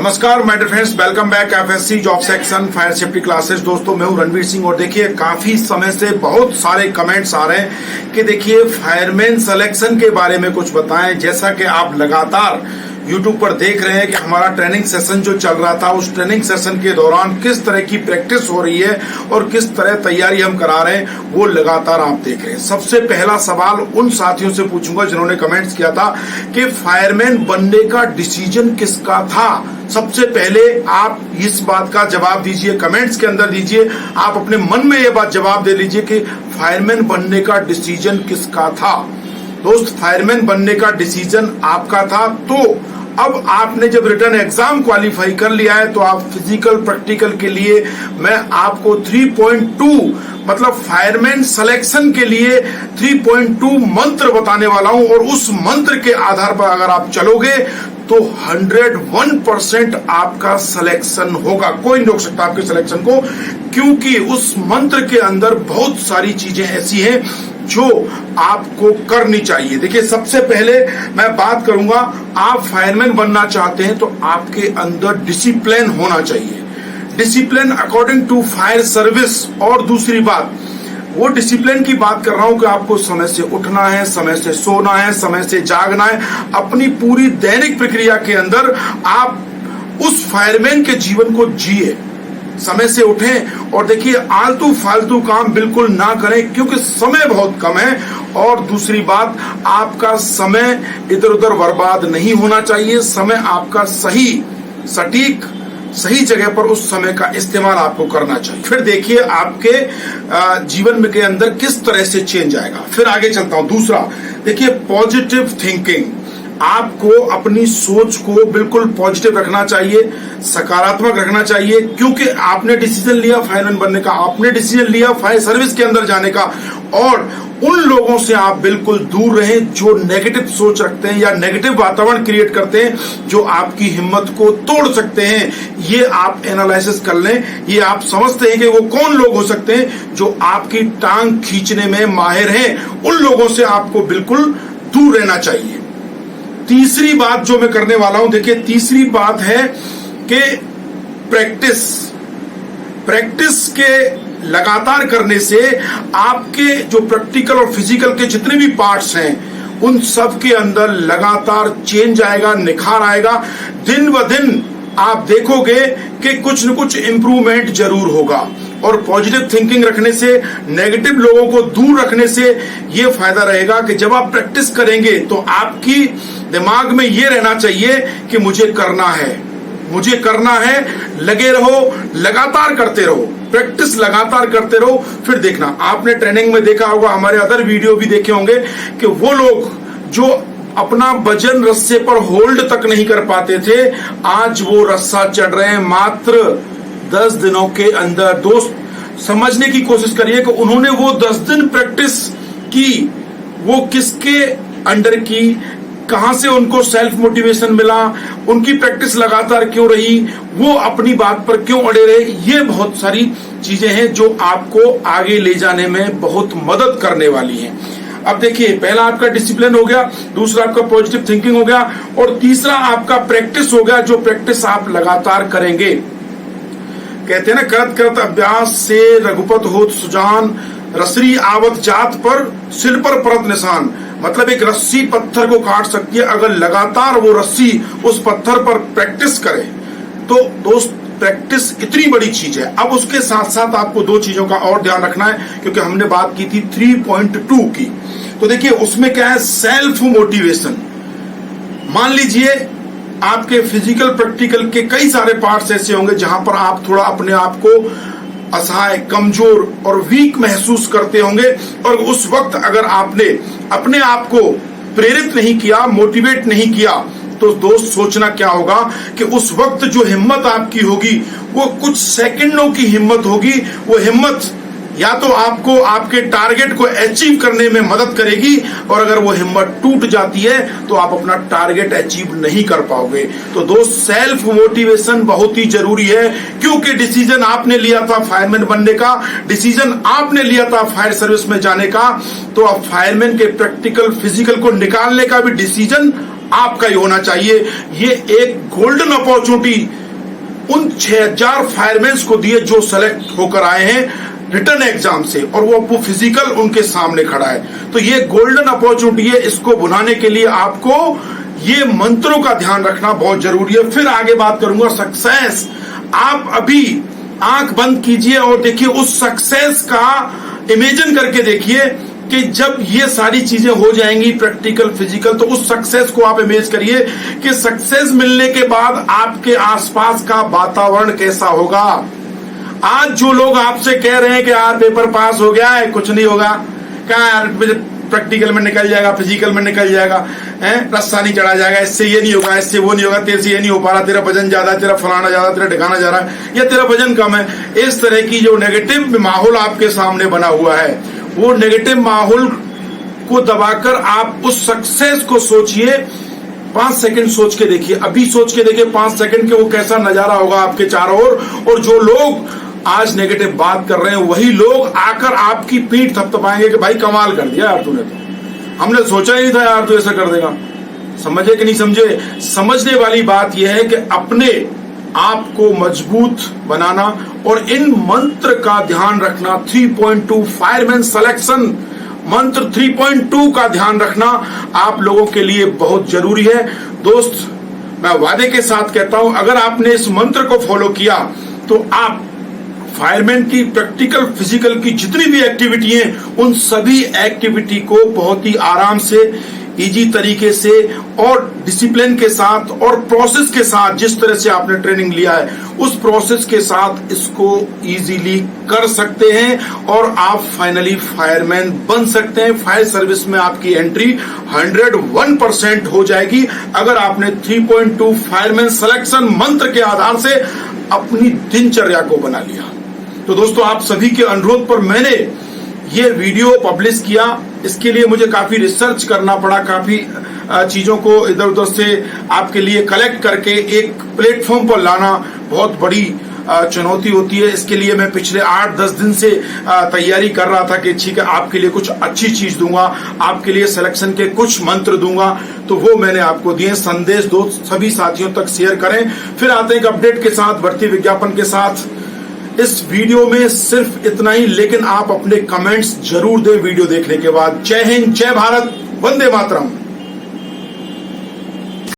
नमस्कार my dear friends, welcome back FSC job section fire safety classes. दोस्तों मैं हूं रणवीर सिंह और देखिए काफी समय से बहुत सारे कमेंट्स आ रहे हैं कि देखिए फायरमैन सिलेक्शन के बारे में कुछ बताएं। जैसा कि आप लगातार YouTube पर देख रहे हैं कि हमारा ट्रेनिंग सेशन जो चल रहा था, उस ट्रेनिंग सेशन के दौरान किस तरह की प्रैक्टिस हो रही है और किस तरह तैयारी हम करा रहे हैं, वो लगातार आप देख रहे हैं। सबसे पहला सवाल उन साथियों से पूछूंगा जिन्होंने कमेंट्स किया था कि फायरमैन बनने का डिसीजन किसका था। सबसे पहले आप इस बात का जवाब दीजिए, कमेंट्स के अंदर दीजिए। आप अपने मन में ये बात जवाब दे लीजिए कि फायरमैन बनने का डिसीजन किसका था। दोस्त, फायरमैन बनने का डिसीजन आपका था। तो अब आपने जब रिटर्न एग्जाम क्वालिफाई कर लिया है तो आप फिजिकल प्रैक्टिकल के लिए मैं आपको 3.2 मतलब फायरमैन सिलेक्शन के लिए 3.2 मंत्र बताने वाला हूं और उस मंत्र के आधार पर अगर आप चलोगे तो 101% आपका सिलेक्शन होगा। कोई नहीं रोक सकता आपके सिलेक्शन को, क्योंकि उस मंत्र के अंदर बहुत सारी चीजें ऐसी हैं जो आपको करनी चाहिए। देखिए, सबसे पहले मैं बात करूंगा, आप फायरमैन बनना चाहते हैं तो आपके अंदर डिसिप्लिन होना चाहिए। Discipline according to fire service. और दूसरी बात, वो डिसिप्लिन की बात कर रहा हूं कि आपको समय से उठना है, समय से सोना है, समय से जागना है। अपनी पूरी दैनिक प्रक्रिया के अंदर आप उस फायरमैन के जीवन को जिए, समय से उठें और देखिए आलतू फालतू काम बिल्कुल ना करें क्योंकि समय बहुत कम है। और दूसरी बात, आपका समय इधर उधर बर्बाद नहीं होना चाहिए। समय आपका सही सटीक सही जगह पर उस समय का इस्तेमाल आपको करना चाहिए। फिर देखिए आपके जीवन में के अंदर किस तरह से चेंज आएगा। फिर आगे चलता हूं। दूसरा देखिए, पॉजिटिव थिंकिंग। आपको अपनी सोच को बिल्कुल पॉजिटिव रखना चाहिए, सकारात्मक रखना चाहिए, क्योंकि आपने डिसीजन लिया फायरमैन बनने का, आपने डिसीजन लिया फायर सर्विस के अंदर जाने का। और उन लोगों से आप बिल्कुल दूर रहें जो नेगेटिव सोच रखते हैं या नेगेटिव वातावरण क्रिएट करते हैं, जो आपकी हिम्मत को तोड़ सकते हैं। ये आप एनालिसिस कर लें, ये आप समझते हैं कि वो कौन लोग हो सकते हैं जो आपकी टांग खींचने में माहिर हैं। उन लोगों से आपको बिल्कुल दूर रहना चाहिए। तीसरी बात जो मैं करने वाला हूं, देखिए तीसरी बात है कि प्रैक्टिस के लगातार करने से आपके जो प्रैक्टिकल और फिजिकल के जितने भी पार्ट्स हैं उन सब के अंदर लगातार चेंज आएगा, निखार आएगा। दिन ब दिन आप देखोगे कि कुछ न कुछ इंप्रूवमेंट जरूर होगा। और पॉजिटिव थिंकिंग रखने से, नेगेटिव लोगों को दूर रखने से ये फायदा रहेगा कि जब आप प्रैक्टिस करेंगे तो आपकी दिमाग में ये रहना चाहिए कि मुझे करना है, मुझे करना है। लगे रहो, लगातार करते रहो, प्रैक्टिस लगातार करते रहो। फिर देखना, आपने ट्रेनिंग में देखा होगा, हमारे अदर वीडियो भी देखे होंगे कि वो लोग जो अपना वजन रस्से पर होल्ड तक नहीं कर पाते थे, आज वो रस्सा चढ़ रहे हैं मात्र 10 दिनों के अंदर। दोस्त, समझने की कोशिश करिए कि उन्होंने वो 10 दिन प्रैक्टिस की, वो किसके अंडर की, कहां से उनको सेल्फ मोटिवेशन मिला, उनकी प्रैक्टिस लगातार क्यों रही, वो अपनी बात पर क्यों अड़े रहे। ये बहुत सारी चीजें हैं जो आपको आगे ले जाने में बहुत मदद करने वाली हैं। अब देखिए, पहला आपका डिसिप्लिन हो गया, दूसरा आपका पॉजिटिव थिंकिंग हो गया और तीसरा आपका प्रैक्टिस हो गया, जो प्रैक्टिस आप लगातार करेंगे। कहते हैं ना, करत करत अभ्यास से रघुपत होत सुजान, रसरी आवत जात पर सिर पर परत निशान। मतलब एक रस्सी पत्थर को काट सकती है, अगर लगातार वो रस्सी उस पत्थर पर प्रैक्टिस करे तो दोस्त प्रैक्टिस इतनी बड़ी चीज है। अब उसके साथ साथ आपको 2 चीजों का और ध्यान रखना है, क्योंकि हमने बात की थी 3.2 की। तो देखिए उसमें क्या है, सेल्फ मोटिवेशन। मान लीजिए आपके फिजिकल प्रैक्टिकल के कई सारे पार्ट्स ऐसे होंगे जहां पर आप थोड़ा अपने आप को असहाय, कमजोर और वीक महसूस करते होंगे। और उस वक्त अगर आपने अपने आप को प्रेरित नहीं किया, मोटिवेट नहीं किया, तो दोस्त सोचना क्या होगा कि उस वक्त जो हिम्मत आपकी होगी वो कुछ सेकंडों की हिम्मत होगी। वो हिम्मत या तो आपको आपके टारगेट को अचीव करने में मदद करेगी, और अगर वो हिम्मत टूट जाती है तो आप अपना टारगेट अचीव नहीं कर पाओगे। तो दोस्त, सेल्फ मोटिवेशन बहुत ही जरूरी है, क्योंकि डिसीजन आपने लिया था फायरमैन बनने का, डिसीजन आपने लिया था फायर सर्विस में जाने का, तो अब फायरमैन के प्रैक्टिकल फिजिकल को निकालने का भी डिसीजन आपका ही होना चाहिए। ये एक गोल्डन अपॉर्चुनिटी उन 6000 फायरमैन को दिए जो सेलेक्ट होकर आए हैं रिटर्न एग्जाम से, और वो फिजिकल उनके सामने खड़ा है। तो ये गोल्डन अपॉर्चुनिटी है, इसको बुलाने के लिए आपको ये मंत्रों का ध्यान रखना बहुत जरूरी है। फिर आगे बात करूंगा सक्सेस। आप अभी आंख बंद कीजिए और देखिए उस सक्सेस का इमेजिन करके देखिए कि जब ये सारी चीजें हो जाएंगी प्रैक्टिकल फिजिकल, तो उस सक्सेस को आप इमेज करिए कि सक्सेस मिलने के बाद आपके आसपास का वातावरण कैसा होगा। आज जो लोग आपसे कह रहे हैं कि यार पेपर पास हो गया है, कुछ नहीं होगा, क्या यार प्रैक्टिकल में निकल जाएगा, फिजिकल में निकल जाएगा, रस्सा नहीं चढ़ा जाएगा, इससे ये नहीं होगा, इससे वो नहीं होगा, तेरे से ये नहीं हो पा रहा, तेरा वजन ज्यादा, तेरा फलाना ज्यादा, तेरा ठिकाना जा रहा है, या तेरा वजन कम है। इस तरह की जो नेगेटिव माहौल आपके सामने बना हुआ है, वो नेगेटिव माहौल को दबाकर आप उस सक्सेस को सोचिए। 5 सेकंड सोच के देखिए, अभी सोच के देखिए 5 सेकंड के वो कैसा नजारा होगा आपके चारों ओर। और जो लोग आज नेगेटिव बात कर रहे हैं वही लोग आकर आपकी पीठ थपथपाएंगे कि भाई कमाल कर दिया यार तूने, तो हमने सोचा ही नहीं था यार तू ऐसा कर देगा। समझे कि नहीं समझे? समझने वाली बात यह है कि अपने आप को मजबूत बनाना और इन मंत्र का ध्यान रखना। 3.2 फायरमैन सिलेक्शन मंत्र 3.2 का ध्यान रखना आप लोगों के लिए बहुत जरूरी है। दोस्त, मैं वादे के साथ कहता हूं, अगर आपने इस मंत्र को फॉलो किया तो आप फायरमैन की प्रैक्टिकल फिजिकल की जितनी भी एक्टिविटी है उन सभी एक्टिविटी को बहुत ही आराम से, इजी तरीके से और डिसिप्लिन के साथ और प्रोसेस के साथ, जिस तरह से आपने ट्रेनिंग लिया है उस प्रोसेस के साथ इसको इजीली कर सकते हैं और आप फाइनली फायरमैन बन सकते हैं। फायर सर्विस में आपकी एंट्री 101% हो जाएगी अगर आपने 3.2 फायरमैन सिलेक्शन मंत्र के आधार से अपनी दिनचर्या को बना लिया। तो दोस्तों, आप सभी के अनुरोध पर मैंने ये वीडियो पब्लिश किया। इसके लिए मुझे काफी रिसर्च करना पड़ा, काफी चीजों को इधर उधर से आपके लिए कलेक्ट करके एक प्लेटफॉर्म पर लाना बहुत बड़ी चुनौती होती है। इसके लिए मैं पिछले 8-10 दिन से तैयारी कर रहा था कि ठीक है आपके लिए कुछ अच्छी चीज दूंगा, आपके लिए सिलेक्शन के कुछ मंत्र दूंगा, तो वो मैंने आपको दिए। संदेश दो, सभी साथियों तक शेयर करें। फिर आते हैं एक अपडेट के साथ, भर्ती विज्ञापन के साथ। इस वीडियो में सिर्फ इतना ही, लेकिन आप अपने कमेंट्स जरूर दें वीडियो देखने के बाद। जय हिंद, जय भारत, वंदे मातरम।